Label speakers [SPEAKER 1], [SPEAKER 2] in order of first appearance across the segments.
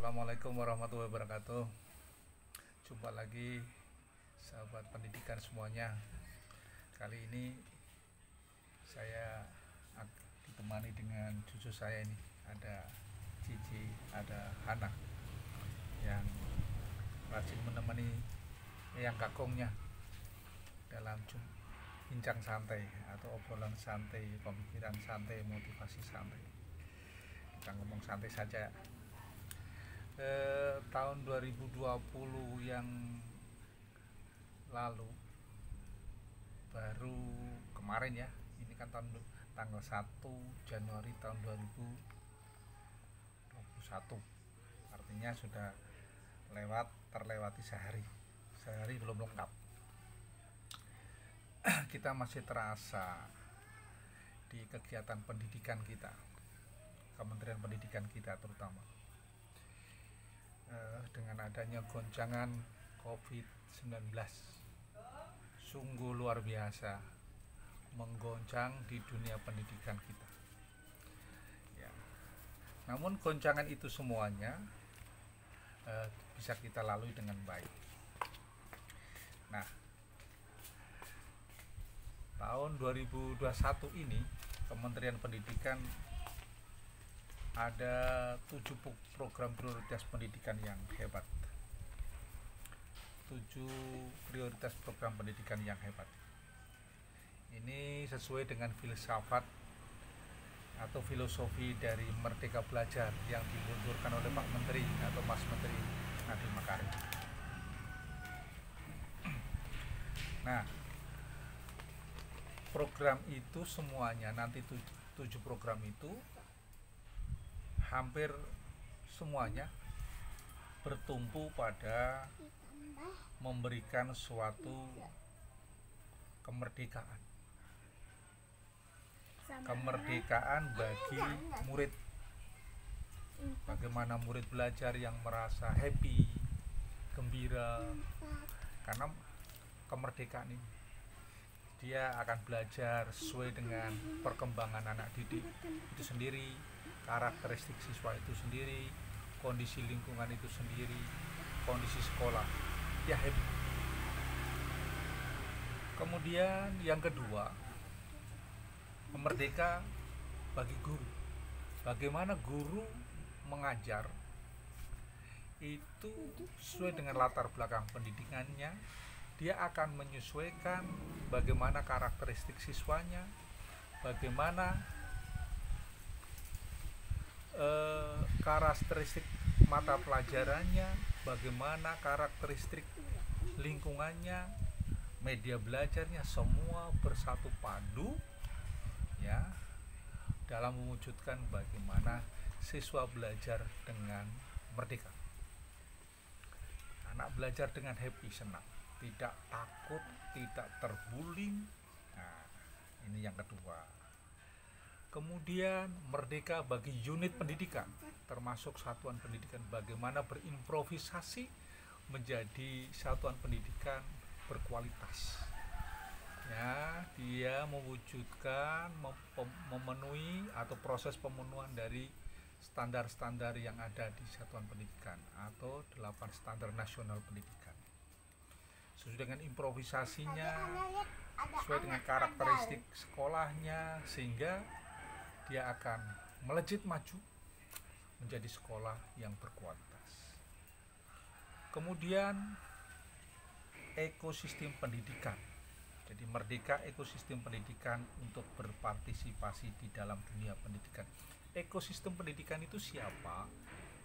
[SPEAKER 1] Assalamualaikum warahmatullahi wabarakatuh. Jumpa lagi sahabat pendidikan semuanya. Kali ini saya ditemani dengan cucu saya ini. Ada Cici, ada Hana yang rajin menemani yang kakungnya dalam bincang santai atau obrolan santai, pemikiran santai, motivasi santai. Kita ngomong santai saja. Tahun 2020 yang lalu, baru kemarin ya, ini kan tanggal 1 Januari tahun 2021, artinya sudah terlewati sehari belum lengkap. Kita masih terasa di kegiatan pendidikan kita, Kementerian Pendidikan kita terutama, dengan adanya goncangan COVID-19 sungguh luar biasa menggoncang di dunia pendidikan kita ya. Namun goncangan itu semuanya bisa kita lalui dengan baik. Nah, tahun 2021 ini Kementerian Pendidikan ada 7 program prioritas pendidikan yang hebat. 7 prioritas program pendidikan yang hebat. Ini sesuai dengan filsafat atau filosofi dari Merdeka Belajar yang diluncurkan oleh Pak Menteri atau Mas Menteri Nadiem Makarim. Nah, program itu semuanya, nanti 7 program itu hampir semuanya bertumpu pada memberikan suatu kemerdekaan bagi murid. Bagaimana murid belajar yang merasa happy, gembira, karena kemerdekaan ini dia akan belajar sesuai dengan perkembangan anak didik itu sendiri, karakteristik siswa itu sendiri, kondisi lingkungan itu sendiri, kondisi sekolah, ya happy. Kemudian yang kedua, merdeka bagi guru. Bagaimana guru mengajar itu sesuai dengan latar belakang pendidikannya, dia akan menyesuaikan bagaimana karakteristik siswanya, bagaimana karakteristik mata pelajarannya, bagaimana karakteristik lingkungannya, media belajarnya, semua bersatu padu ya dalam mewujudkan bagaimana siswa belajar dengan merdeka. Anak belajar dengan happy, senang, tidak takut, tidak terbullying. Nah, ini yang kedua. Kemudian merdeka bagi unit pendidikan, termasuk satuan pendidikan, bagaimana berimprovisasi menjadi satuan pendidikan berkualitas. Ya, dia mewujudkan memenuhi atau proses pemenuhan dari standar-standar yang ada di satuan pendidikan atau 8 standar nasional pendidikan. Sesuai dengan improvisasinya, sesuai dengan karakteristik sekolahnya, sehingga dia akan melejit maju menjadi sekolah yang berkualitas. Kemudian ekosistem pendidikan. Jadi merdeka ekosistem pendidikan untuk berpartisipasi di dalam dunia pendidikan. Ekosistem pendidikan itu siapa?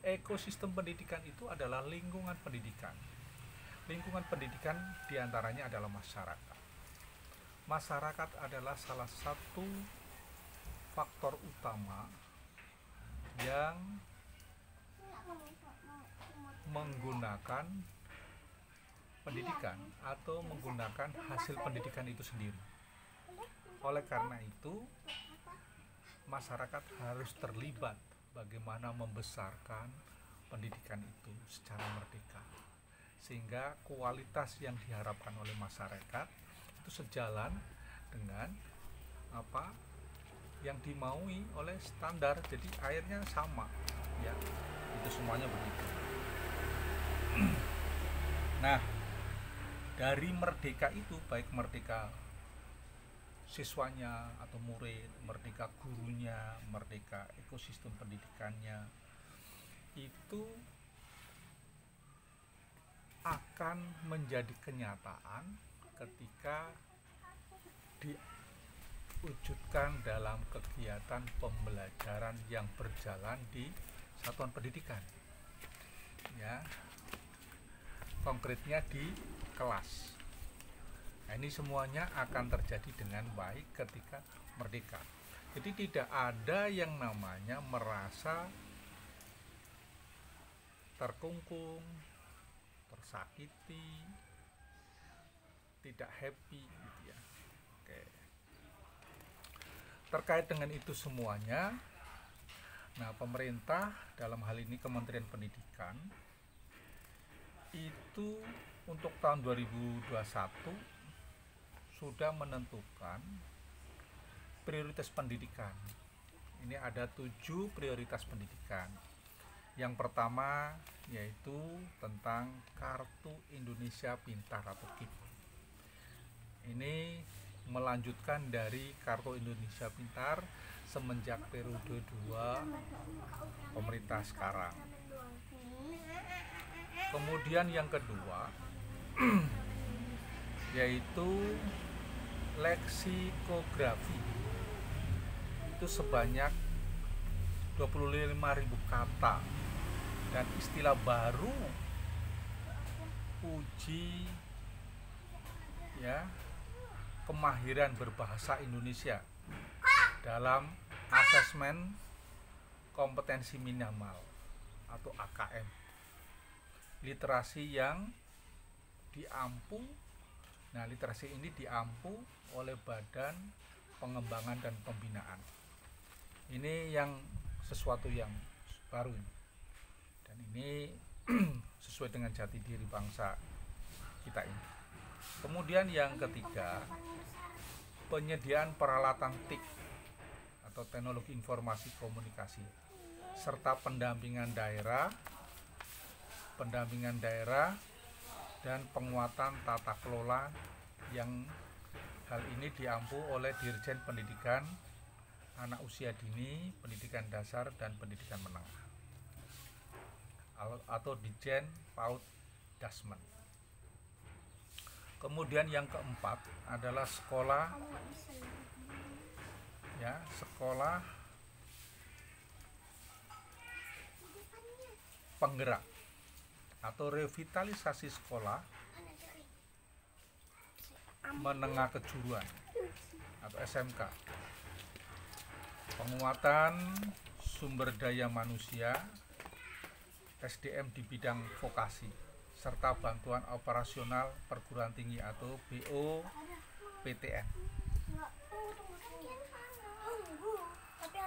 [SPEAKER 1] Ekosistem pendidikan itu adalah lingkungan pendidikan. Lingkungan pendidikan diantaranya adalah masyarakat. Masyarakat adalah salah satu faktor utama yang menggunakan pendidikan atau menggunakan hasil pendidikan itu sendiri. Oleh karena itu, masyarakat harus terlibat bagaimana membesarkan pendidikan itu secara merdeka, sehingga kualitas yang diharapkan oleh masyarakat itu sejalan dengan apa yang dimaui oleh standar, jadi akhirnya sama ya, itu semuanya begitu. Nah, dari merdeka itu, baik merdeka siswanya atau murid, merdeka gurunya, merdeka ekosistem pendidikannya, itu akan menjadi kenyataan ketika diwujudkan dalam kegiatan pembelajaran yang berjalan di satuan pendidikan, ya, konkretnya di kelas. Nah, ini semuanya akan terjadi dengan baik ketika merdeka. Jadi tidak ada yang namanya merasa terkungkung, tersakiti, tidak happy gitu ya. Oke. Terkait dengan itu semuanya, nah pemerintah dalam hal ini Kementerian Pendidikan itu untuk tahun 2021 sudah menentukan prioritas pendidikan. Ini ada 7 prioritas pendidikan. Yang pertama yaitu tentang Kartu Indonesia Pintar atau KIP. Ini melanjutkan dari Kartu Indonesia Pintar semenjak periode 2 pemerintah sekarang. Kemudian yang kedua yaitu leksikografi, itu sebanyak 25.000 kata dan istilah baru, uji ya kemahiran berbahasa Indonesia dalam asesmen kompetensi minimal atau AKM, literasi yang diampu. Nah, literasi ini diampu oleh Badan Pengembangan dan Pembinaan. Ini yang sesuatu yang baru dan ini sesuai dengan jati diri bangsa kita ini. Kemudian yang ketiga, penyediaan peralatan TIK atau teknologi informasi komunikasi serta pendampingan daerah dan penguatan tata kelola, yang hal ini diampu oleh Dirjen Pendidikan Anak Usia Dini, Pendidikan Dasar dan Pendidikan Menengah atau Ditjen PAUD Dasmen. Kemudian yang keempat adalah sekolah penggerak atau revitalisasi sekolah menengah kejuruan atau SMK, penguatan sumber daya manusia SDM di bidang vokasi serta bantuan operasional perguruan tinggi atau BOPTN.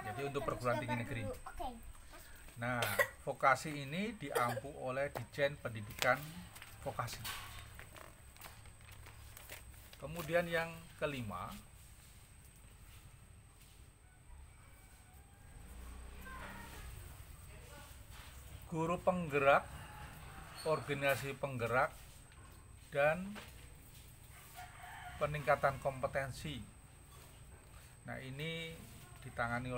[SPEAKER 1] Jadi untuk perguruan tinggi negeri. Nah, vokasi ini diampu oleh Ditjen Pendidikan Vokasi. Kemudian yang kelima, guru penggerak, organisasi penggerak, dan peningkatan kompetensi. Nah, ini ditangani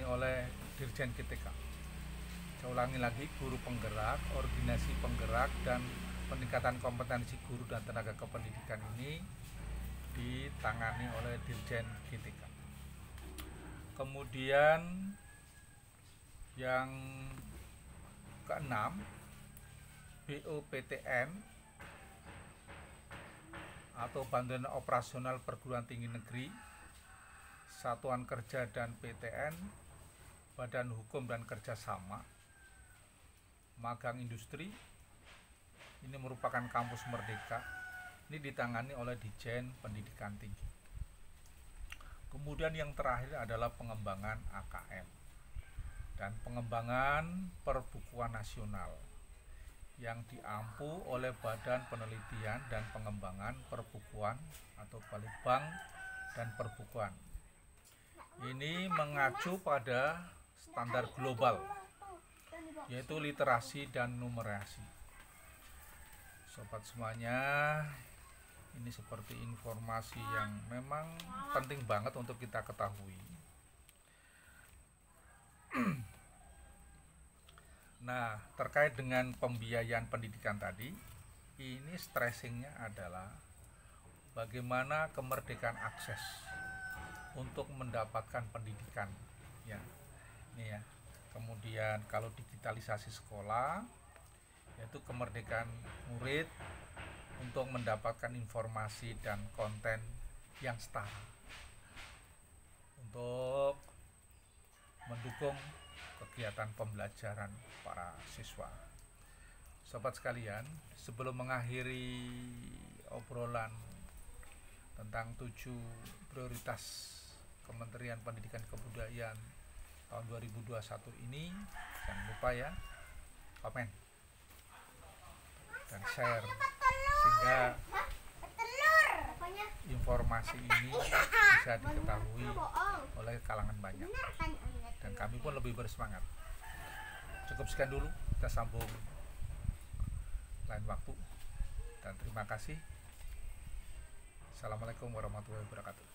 [SPEAKER 1] oleh Dirjen GTK. Saya ulangi lagi, guru penggerak, organisasi penggerak, dan peningkatan kompetensi guru dan tenaga kependidikan ini ditangani oleh Dirjen GTK. Kemudian yang keenam, BOPTN atau Bantuan Operasional Perguruan Tinggi Negeri, Satuan Kerja dan PTN, Badan Hukum dan Kerjasama, Magang Industri, ini merupakan kampus merdeka, ini ditangani oleh Ditjen Pendidikan Tinggi. Kemudian yang terakhir adalah pengembangan AKM dan pengembangan perbukuan nasional yang diampu oleh Badan Penelitian dan Pengembangan Perbukuan atau Balitbank dan Perbukuan. Ini mengacu pada standar global yaitu literasi dan numerasi. Sobat semuanya, ini seperti informasi yang memang penting banget untuk kita ketahui. Nah, terkait dengan pembiayaan pendidikan tadi, ini stressingnya adalah bagaimana kemerdekaan akses untuk mendapatkan pendidikan, ya. Ini ya. Kemudian kalau digitalisasi sekolah, yaitu kemerdekaan murid untuk mendapatkan informasi dan konten yang setara untuk mendukung kegiatan pembelajaran para siswa. Sobat sekalian, sebelum mengakhiri obrolan tentang 7 prioritas Kementerian Pendidikan Kebudayaan tahun 2021 ini, jangan lupa ya, komen dan share sehingga informasi ini bisa diketahui oleh kalangan banyak dan kami pun lebih bersemangat. Cukup sekian dulu, kita sambung lain waktu dan terima kasih. Assalamualaikum warahmatullahi wabarakatuh.